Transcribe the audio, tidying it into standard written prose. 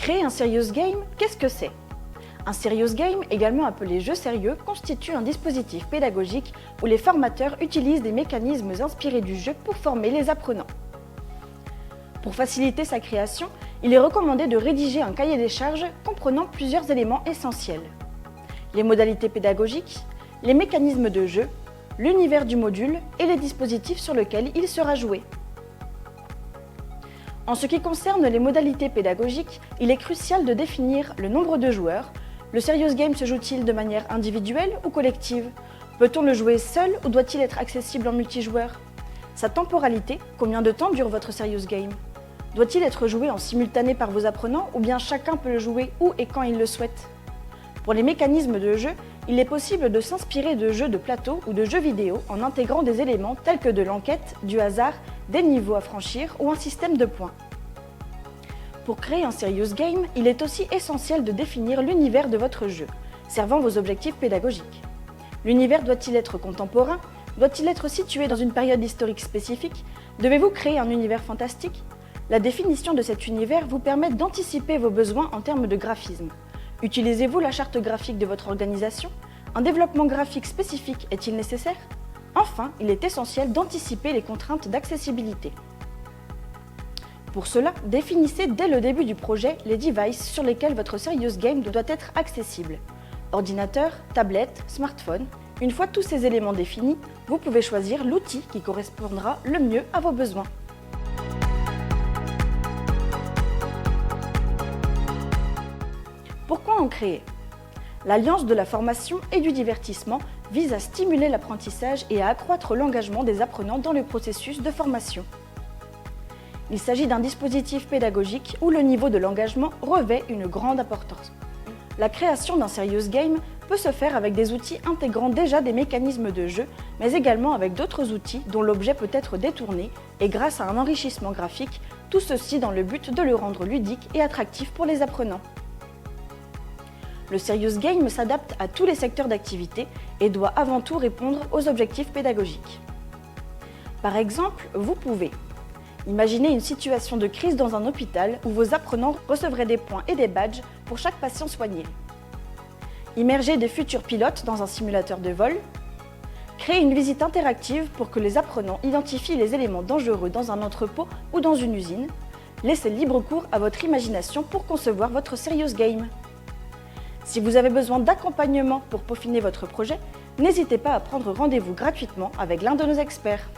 Créer un serious game, qu'est-ce que c'est? Un serious game, également appelé jeu sérieux, constitue un dispositif pédagogique où les formateurs utilisent des mécanismes inspirés du jeu pour former les apprenants. Pour faciliter sa création, il est recommandé de rédiger un cahier des charges comprenant plusieurs éléments essentiels. Les modalités pédagogiques, les mécanismes de jeu, l'univers du module et les dispositifs sur lesquels il sera joué. En ce qui concerne les modalités pédagogiques, il est crucial de définir le nombre de joueurs. Le serious game se joue-t-il de manière individuelle ou collective? Peut-on le jouer seul ou doit-il être accessible en multijoueur? Sa temporalité, combien de temps dure votre serious game? Doit-il être joué en simultané par vos apprenants ou bien chacun peut le jouer où et quand il le souhaite? Pour les mécanismes de jeu, il est possible de s'inspirer de jeux de plateau ou de jeux vidéo en intégrant des éléments tels que de l'enquête, du hasard, des niveaux à franchir ou un système de points. Pour créer un serious game, il est aussi essentiel de définir l'univers de votre jeu, servant vos objectifs pédagogiques. L'univers doit-il être contemporain? Doit-il être situé dans une période historique spécifique? Devez-vous créer un univers fantastique? La définition de cet univers vous permet d'anticiper vos besoins en termes de graphisme. Utilisez-vous la charte graphique de votre organisation? Un développement graphique spécifique est-il nécessaire? Enfin, il est essentiel d'anticiper les contraintes d'accessibilité. Pour cela, définissez dès le début du projet les devices sur lesquels votre serious game doit être accessible. Ordinateur, tablette, smartphone. Une fois tous ces éléments définis, vous pouvez choisir l'outil qui correspondra le mieux à vos besoins. Pourquoi en créer? L'Alliance de la formation et du divertissement vise à stimuler l'apprentissage et à accroître l'engagement des apprenants dans le processus de formation. Il s'agit d'un dispositif pédagogique où le niveau de l'engagement revêt une grande importance. La création d'un serious game peut se faire avec des outils intégrant déjà des mécanismes de jeu, mais également avec d'autres outils dont l'objet peut être détourné et grâce à un enrichissement graphique, tout ceci dans le but de le rendre ludique et attractif pour les apprenants. Le serious game s'adapte à tous les secteurs d'activité et doit avant tout répondre aux objectifs pédagogiques. Par exemple, vous pouvez imaginer une situation de crise dans un hôpital où vos apprenants recevraient des points et des badges pour chaque patient soigné. Immerger des futurs pilotes dans un simulateur de vol. Créer une visite interactive pour que les apprenants identifient les éléments dangereux dans un entrepôt ou dans une usine. Laissez libre cours à votre imagination pour concevoir votre serious game. Si vous avez besoin d'accompagnement pour peaufiner votre projet, n'hésitez pas à prendre rendez-vous gratuitement avec l'un de nos experts.